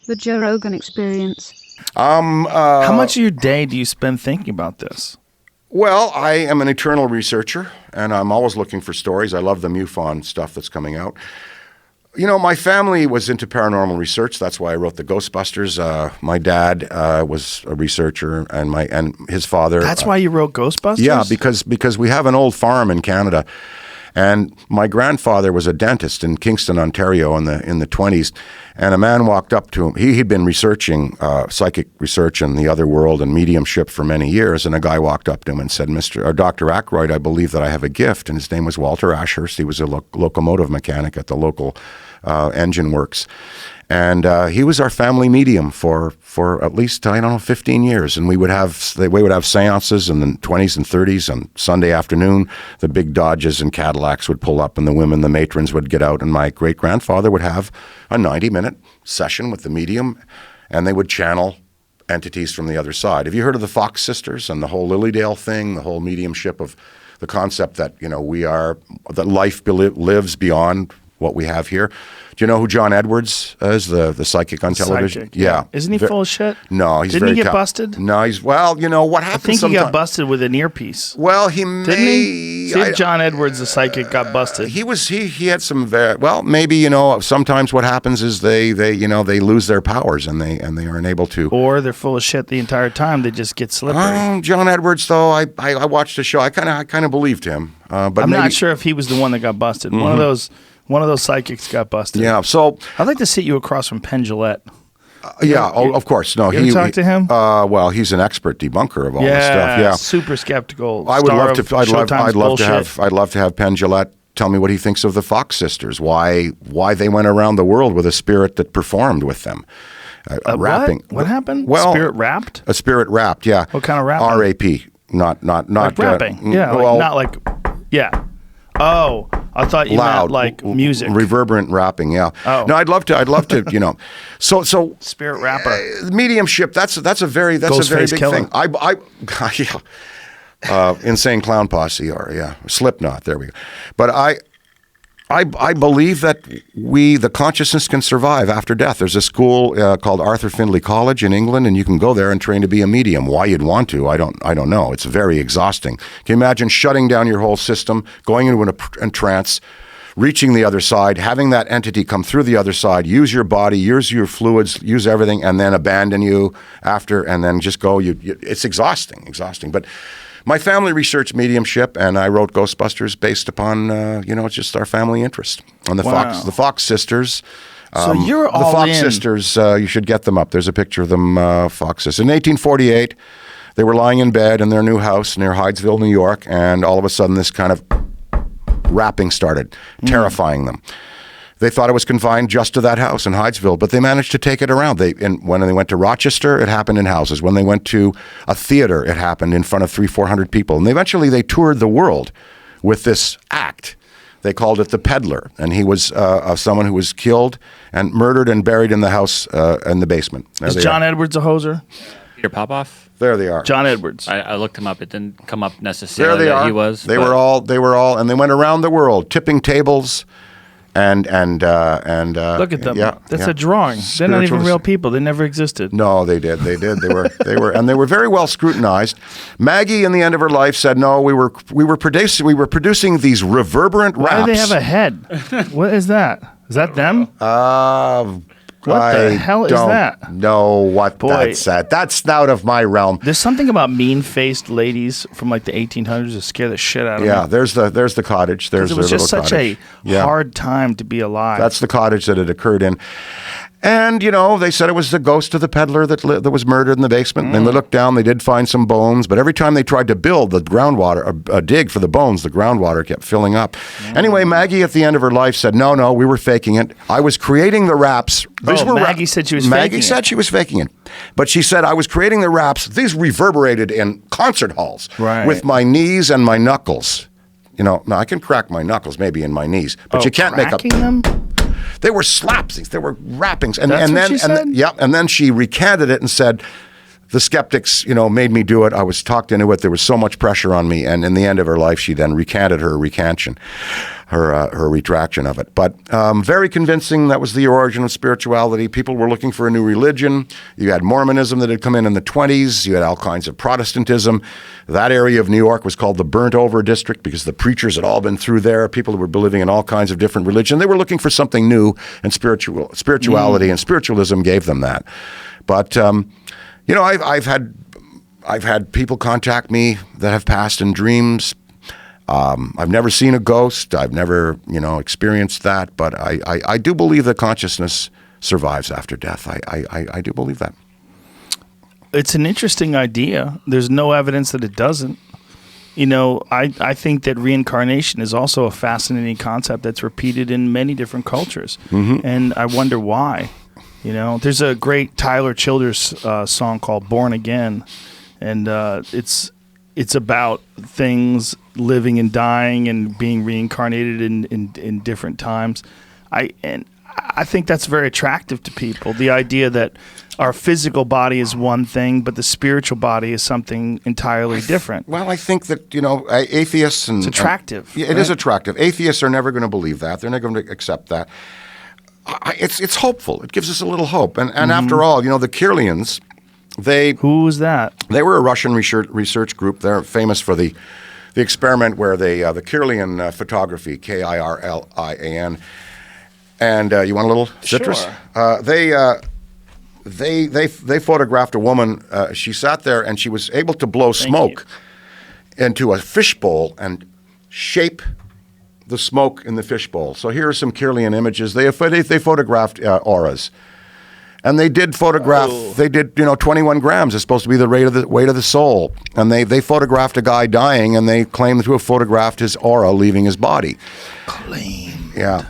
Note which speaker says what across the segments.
Speaker 1: The Joe Rogan Experience.
Speaker 2: How much of your day do you spend thinking about this?
Speaker 3: Well, I am an eternal researcher, and I'm always looking for stories. I love the MUFON stuff that's coming out. You know, my family was into paranormal research. That's why I wrote the Ghostbusters. My dad was a researcher, and his father.
Speaker 2: That's why you wrote Ghostbusters?
Speaker 3: Yeah, because we have an old farm in Canada, and my grandfather was a dentist in Kingston, Ontario, in the 20s. And a man walked up to him. He'd been researching psychic research in the other world and mediumship for many years. And a guy walked up to him and said, Dr. Aykroyd, I believe that I have a gift. And his name was Walter Ashurst. He was a locomotive mechanic at the local engine works. And he was our family medium for at least, 15 years. And we would have seances in the 20s and 30s. On Sunday afternoon, the big Dodges and Cadillacs would pull up, and the matrons would get out. And my great-grandfather would have a 90-minute session with the medium, and they would channel entities from the other side. Have you heard of the Fox sisters and the whole Lilydale thing, the whole mediumship of the concept that, that life lives beyond what we have here? Do you know who John Edwards is, the psychic on television?
Speaker 2: Psychic, yeah. Isn't he full of shit?
Speaker 3: No, he's
Speaker 2: Didn't he get busted?
Speaker 3: No, what happened?
Speaker 2: I think he got busted with an earpiece.
Speaker 3: Well,
Speaker 2: Didn't he? See if John Edwards, the psychic, got busted.
Speaker 3: He had some maybe, sometimes what happens is they lose their powers and they aren't able to.
Speaker 2: Or they're full of shit the entire time. They just get slippery.
Speaker 3: John Edwards, though, I watched the show. I kind of believed him. But
Speaker 2: I'm not sure if he was the one that got busted. Mm-hmm. One of those psychics got busted.
Speaker 3: Yeah, so
Speaker 2: I'd like to sit you across from Penn Jillette.
Speaker 3: Of course. No,
Speaker 2: you talk to him?
Speaker 3: Well, he's an expert debunker of all this stuff. Yeah,
Speaker 2: super skeptical.
Speaker 3: I'd love to have Penn Jillette tell me what he thinks of the Fox sisters. Why they went around the world with a spirit that performed with them. Rapping.
Speaker 2: What happened?
Speaker 3: Well,
Speaker 2: spirit rapped.
Speaker 3: A spirit rapped. Yeah.
Speaker 2: What kind of rapping?
Speaker 3: R-A-P. Not
Speaker 2: like rapping. Not like. Yeah. Oh, I thought you
Speaker 3: loud,
Speaker 2: meant like music.
Speaker 3: Reverberant rapping, yeah.
Speaker 2: Oh.
Speaker 3: No, I'd love to, So
Speaker 2: spirit rapper.
Speaker 3: Mediumship, that's a very big
Speaker 2: killer.
Speaker 3: thing. Insane Clown Posse or Slipknot, there we go. But I believe that the consciousness can survive after death. There's a school called Arthur Findlay College in England, and you can go there and train to be a medium. Why you'd want to, I don't know. It's very exhausting. Can you imagine shutting down your whole system, going into a trance, reaching the other side, having that entity come through the other side, use your body, use your fluids, use everything, and then abandon you after, and then just go. It's exhausting. But my family researched mediumship, and I wrote Ghostbusters based upon, it's just our family interest. And the Fox sisters.
Speaker 2: So you're all
Speaker 3: the Fox
Speaker 2: in.
Speaker 3: Sisters, you should get them up. There's a picture of them, Fox sisters. In 1848, they were lying in bed in their new house near Hydesville, New York, and all of a sudden this kind of rapping started, terrifying them. They thought it was confined just to that house in Hydesville, but they managed to take it around. When they went to Rochester, it happened in houses. When they went to a theater, it happened in front of 300-400 people. And eventually they toured the world with this act. They called it The Peddler, and he was someone who was killed and murdered and buried in the house in the basement.
Speaker 2: Is John Edwards a hoser?
Speaker 4: Peter Popoff?
Speaker 3: There they are.
Speaker 2: John Edwards.
Speaker 4: I looked him up. It didn't come up necessarily.
Speaker 3: There they are.
Speaker 4: He was.
Speaker 3: They were all, and they went around the world, tipping tables. And
Speaker 2: look at them.
Speaker 3: Yeah,
Speaker 2: that's a drawing. They're not even real people. They never existed.
Speaker 3: No, they did. They were, and they were very well scrutinized. Maggie, in the end of her life, said, "No, we were producing these reverberant raps."
Speaker 2: Why do they have a head? What is that? Is that them? What the hell is that?
Speaker 3: I don't know what that's at. That's out of my realm.
Speaker 2: There's something about mean-faced ladies from like the 1800s that scare the shit out of me.
Speaker 3: Yeah, there's the cottage. There's
Speaker 2: it was just such
Speaker 3: cottage.
Speaker 2: Hard time to be alive.
Speaker 3: That's the cottage that it occurred in. And, they said it was the ghost of the peddler that was murdered in the basement. And they looked down, they did find some bones, but every time they tried to build the groundwater, a dig for the bones, the groundwater kept filling up. Anyway, Maggie at the end of her life said, no, we were faking it. I was creating the raps.
Speaker 2: Maggie said she was faking it.
Speaker 3: Maggie said she was faking it. But she said, I was creating the raps. These reverberated in concert halls with my knees and my knuckles. Now I can crack my knuckles maybe in my knees, but you can't make up.
Speaker 2: Them?
Speaker 3: They were slapsings. They were rappings.
Speaker 2: And then she said?
Speaker 3: And then she recanted it and said, the skeptics, made me do it. I was talked into it. There was so much pressure on me, and in the end of her life, she then recanted her retraction of it. But very convincing. That was the origin of spirituality. People were looking for a new religion. You had Mormonism that had come in the 20s. You had all kinds of Protestantism. That area of New York was called the Burnt Over District because the preachers had all been through there. People who were believing in all kinds of different religions. They were looking for something new, and spirituality and spiritualism gave them that. But I've had people contact me that have passed in dreams. I've never seen a ghost. I've never, experienced that. But I do believe that consciousness survives after death. I do believe that.
Speaker 2: It's an interesting idea. There's no evidence that it doesn't. I think that reincarnation is also a fascinating concept that's repeated in many different cultures. Mm-hmm. And I wonder why. There's a great Tyler Childers song called "Born Again," and it's about things living and dying and being reincarnated in different times. I think that's very attractive to people. The idea that our physical body is one thing, but the spiritual body is something entirely different.
Speaker 3: Well, I think that atheists and
Speaker 2: it's attractive.
Speaker 3: It is attractive. Atheists are never going to believe that. They're never going to accept that. It's hopeful. It gives us a little hope. And after all, the Kirlians,
Speaker 2: who was that?
Speaker 3: They were a Russian research group. They're famous for the experiment where they the Kirlian photography, Kirlian. And you want a little citrus?
Speaker 2: Sure.
Speaker 3: They photographed a woman. She sat there and she was able to blow smoke into a fishbowl and shape the smoke in the fishbowl. So here are some Kirlian images. They photographed auras, and they did photograph. Oh. They did 21 grams is supposed to be the weight of the soul, and they photographed a guy dying, and they claimed to have photographed his aura leaving his body.
Speaker 2: Claimed.
Speaker 3: Yeah.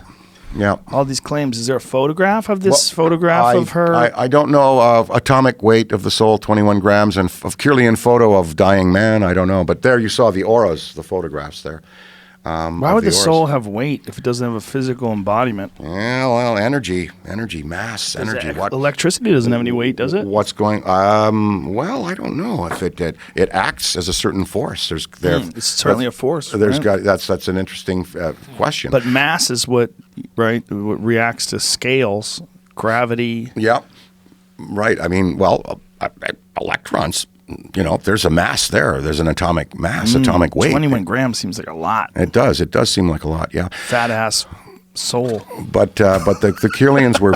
Speaker 2: All these claims. Is there a photograph of this photograph of her?
Speaker 3: I don't know of atomic weight of the soul, 21 grams, and of Kirlian photo of dying man. I don't know, but there you saw the auras, the photographs there.
Speaker 2: Why would the soul have weight if it doesn't have a physical embodiment?
Speaker 3: Yeah, well, energy, mass, energy.
Speaker 2: Electricity doesn't have any weight, does it?
Speaker 3: What's going? Well, I don't know if it acts as a certain force.
Speaker 2: It's certainly a force.
Speaker 3: That's an interesting question.
Speaker 2: But mass is what reacts to scales, gravity.
Speaker 3: Yeah, right. I mean, electrons. There's a mass there. There's an atomic mass, atomic weight.
Speaker 2: 21 grams seems like a lot.
Speaker 3: It does. It does seem like a lot, yeah.
Speaker 2: Fat ass soul.
Speaker 3: But the Kirlians were